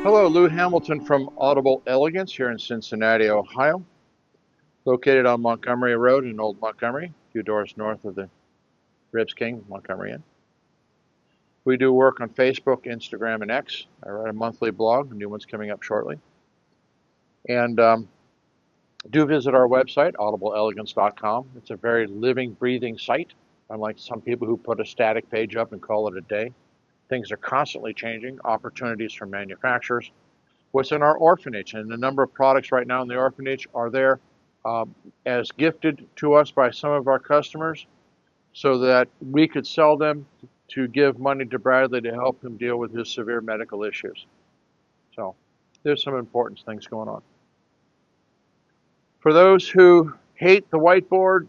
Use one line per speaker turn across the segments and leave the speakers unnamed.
Hello, Lou Hamilton from Audible Elegance here in Cincinnati, Ohio, located on Montgomery Road in Old Montgomery, a few doors north of the Ribs King Montgomery Inn. We do work on Facebook, Instagram, and X. I write a monthly blog, a new one's coming up shortly. And do visit our website, audibleelegance.com. It's a very living, breathing site, unlike some people who put a static page up and call it a day. Things are constantly changing, opportunities for manufacturers. What's in our orphanage, and the number of products right now in the orphanage are there as gifted to us by some of our customers so that we could sell them to give money to Bradley to help him deal with his severe medical issues. So there's some important things going on. For those who hate the whiteboard,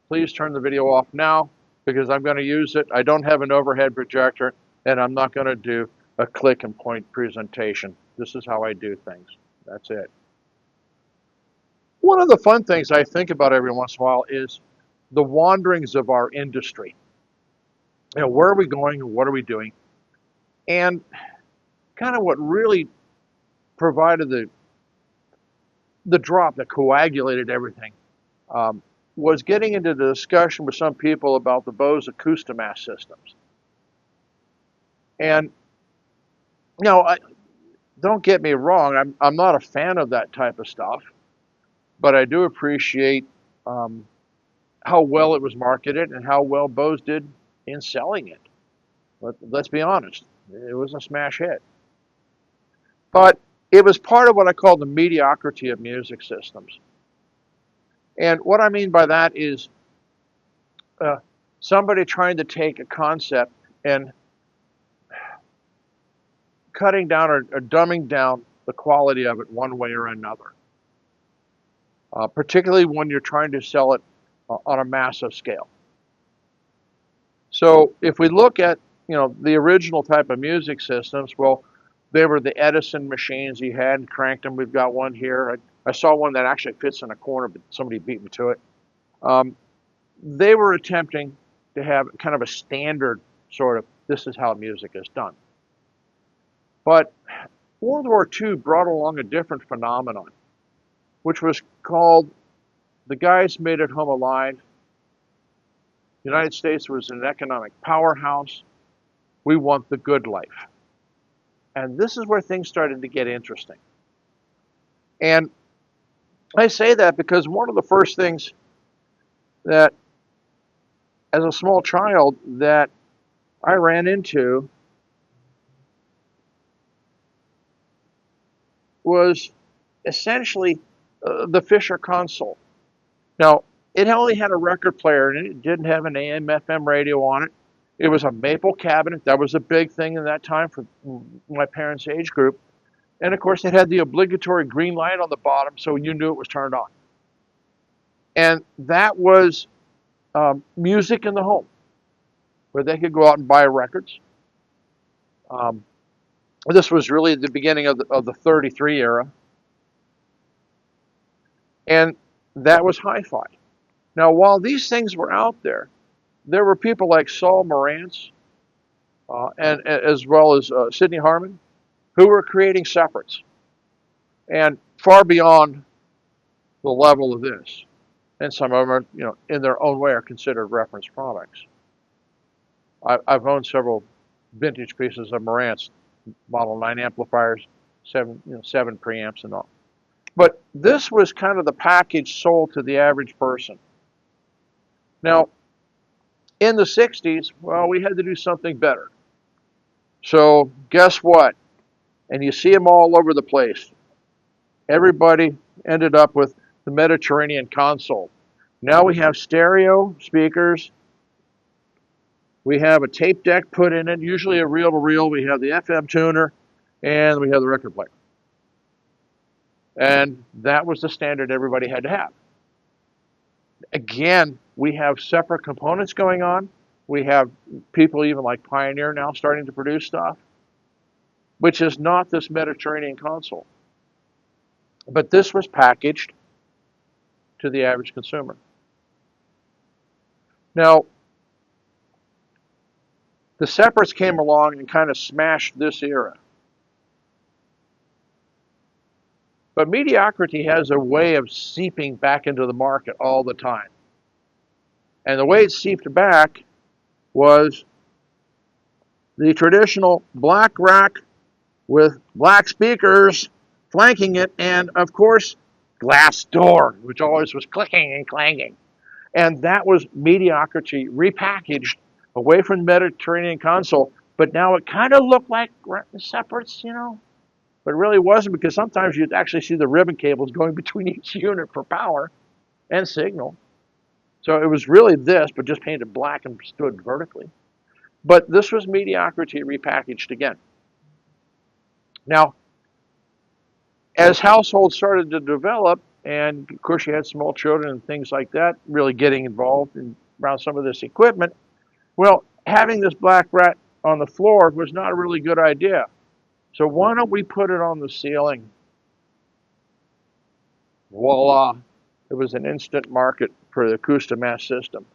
please turn the video off now because I'm going to use it. I don't have an overhead projector and I'm not going to do a click and point presentation. This is how I do things. That's it. One of the fun things I think about every once in a while is the wanderings of our industry. You know, where are we going and what are we doing? And kind of what really provided the drop that coagulated everything was getting into the discussion with some people about the Bose Acoustomass systems. And, you know, don't get me wrong, I'm not a fan of that type of stuff, but I do appreciate how well it was marketed and how well Bose did in selling it. But let's be honest, it was a smash hit. But it was part of what I call the mediocrity of music systems. And what I mean by that is somebody trying to take a concept and cutting down or dumbing down the quality of it one way or another, particularly when you're trying to sell it on a massive scale. So if we look at, you know, the original type of music systems, well, they were the Edison machines. You had and cranked them. We've got one here. I saw one that actually fits in a corner, but somebody beat me to it. They were attempting to have kind of a standard sort of, this is how music is done. But World War II brought along a different phenomenon, which was called the guys made it home alive. The United States was an economic powerhouse. We want the good life. And this is where things started to get interesting. And I say that because one of the first things that, as a small child, that I ran into was essentially the Fisher console. Now, it only had a record player in it. It didn't have an AM, FM radio on it. It was a maple cabinet. That was a big thing in that time for my parents' age group. And of course, it had the obligatory green light on the bottom, so you knew it was turned on. And that was music in the home, where they could go out and buy records. This was really the beginning of the 33 era. And that was hi-fi. Now, while these things were out there were people like Saul Morantz and as well as Sidney Harman who were creating separates and far beyond the level of this. And some of them are, you know, in their own way are considered reference products. I've owned several vintage pieces of Morantz Model 9 amplifiers, seven preamps and all. But this was kind of the package sold to the average person. Now, in the 60s, well, we had to do something better. So guess what? And you see them all over the place. Everybody ended up with the Mediterranean console. Now we have stereo speakers. We have a tape deck put in it, usually a reel-to-reel. We have the FM tuner, and we have the record player. And that was the standard everybody had to have. Again, we have separate components going on. We have people even like Pioneer now starting to produce stuff, which is not this Mediterranean console. But this was packaged to the average consumer. Now, the separates came along and kind of smashed this era. But mediocrity has a way of seeping back into the market all the time. And the way it seeped back was the traditional black rack with black speakers flanking it, and of course, glass door, which always was clicking and clanging. And that was mediocrity repackaged away from the Mediterranean console, but now it kind of looked like separates, but it really wasn't, because sometimes you'd actually see the ribbon cables going between each unit for power and signal. So it was really this, but just painted black and stood vertically. But this was mediocrity repackaged again. Now, as households started to develop, and of course you had small children and things like that really getting involved around some of this equipment, well, having this black rat on the floor was not a really good idea. So why don't we put it on the ceiling? Voila. It was an instant market for the Acoustimass system.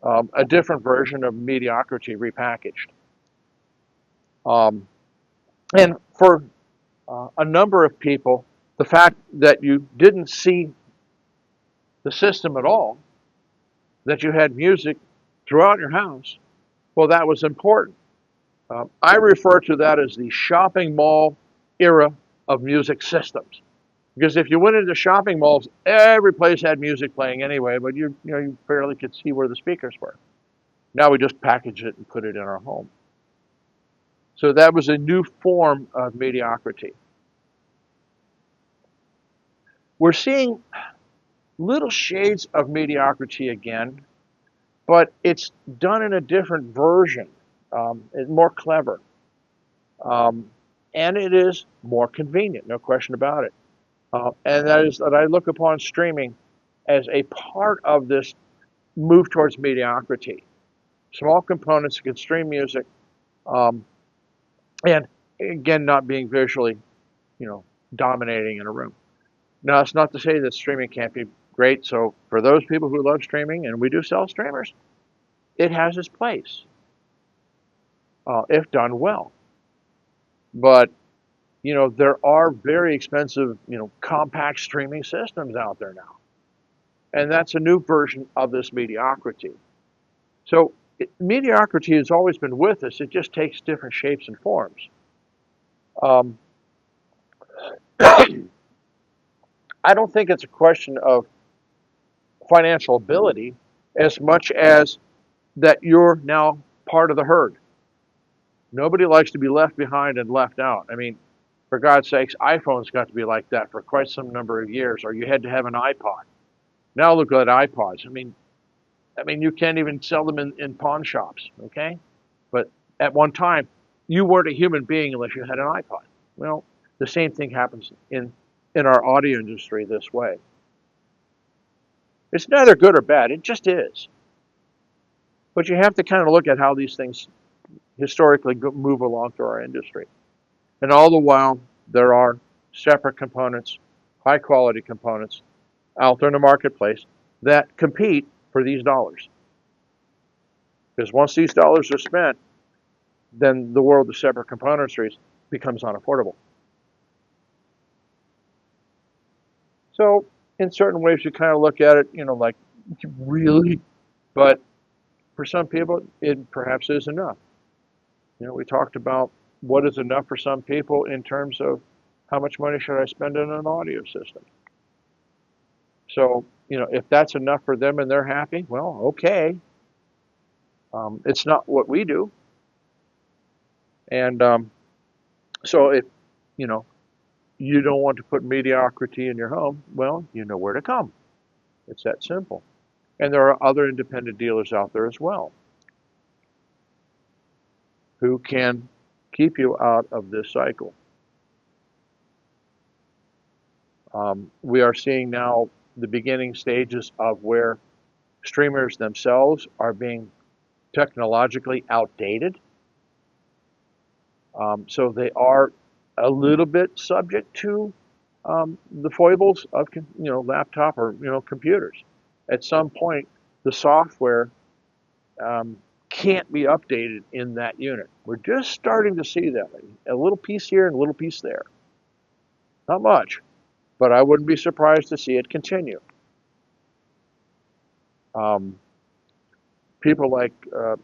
A different version of mediocrity repackaged. And for a number of people, the fact that you didn't see the system at all, that you had music throughout your house, well, that was important. I refer to that as the shopping mall era of music systems. Because if you went into shopping malls, every place had music playing anyway, but you barely could see where the speakers were. Now we just package it and put it in our home. So that was a new form of mediocrity. We're seeing little shades of mediocrity again, but it's done in a different version. It's more clever. And it is more convenient, no question about it. And that is that I look upon streaming as a part of this move towards mediocrity. Small components can stream music, and again, not being visually, dominating in a room. Now, it's not to say that streaming can't be great. So for those people who love streaming, and we do sell streamers, it has its place, if done well. But there are very expensive, compact streaming systems out there now. And that's a new version of this mediocrity. So mediocrity has always been with us. It just takes different shapes and forms. I don't think it's a question of financial ability as much as that you're now part of the herd. Nobody likes to be left behind and left out. I mean, for God's sakes, iPhones got to be like that for quite some number of years, or you had to have an iPod. Now look at iPods. I mean, you can't even sell them in pawn shops, okay? But at one time, you weren't a human being unless you had an iPod. Well, the same thing happens in our audio industry this way. It's neither good or bad. It just is. But you have to kind of look at how these things historically move along through our industry. And all the while, there are separate components, high-quality components, out there in the marketplace that compete for these dollars. Because once these dollars are spent, then the world of separate componentries becomes unaffordable. So in certain ways, you kind of look at it, like, really? But for some people, it perhaps is enough. We talked about what is enough for some people in terms of how much money should I spend on an audio system. So, if that's enough for them and they're happy, well, okay. It's not what we do. And so if, you don't want to put mediocrity in your home, well, you know where to come. It's that simple. And there are other independent dealers out there as well who can keep you out of this cycle. We are seeing now the beginning stages of where streamers themselves are being technologically outdated. So they are a little bit subject to the foibles of laptop or computers. At some point, the software can't be updated in that unit. We're just starting to see that. A little piece here and a little piece there. Not much, but I wouldn't be surprised to see it continue. Um, People like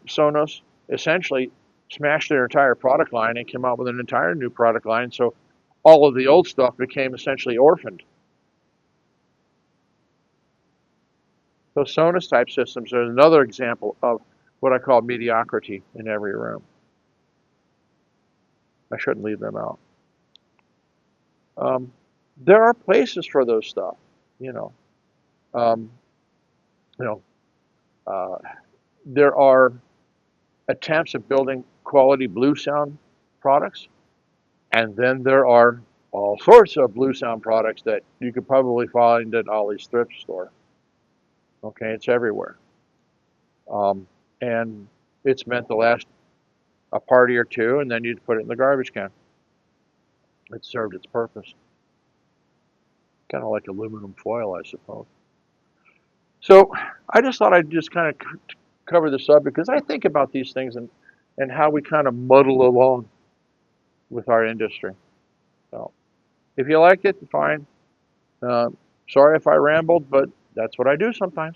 Sonos essentially smashed their entire product line and came out with an entire new product line. So all of the old stuff became essentially orphaned. So Sonos type systems are another example of what I call mediocrity in every room. I shouldn't leave them out. Um, there are places for those stuff, you know. Um, you know, uh, there are attempts at building quality blue sound products, and then there are all sorts of blue sound products that you could probably find at Ollie's thrift store. Okay, it's everywhere, and it's meant to last a party or two, and then you'd put it in the garbage can. It served its purpose, kind of like aluminum foil, I suppose. So I just thought I'd just kind of cover this up because I think about these things and how we kind of muddle along with our industry. So if you liked it, fine. Uh, Sorry if I rambled, but that's what I do sometimes.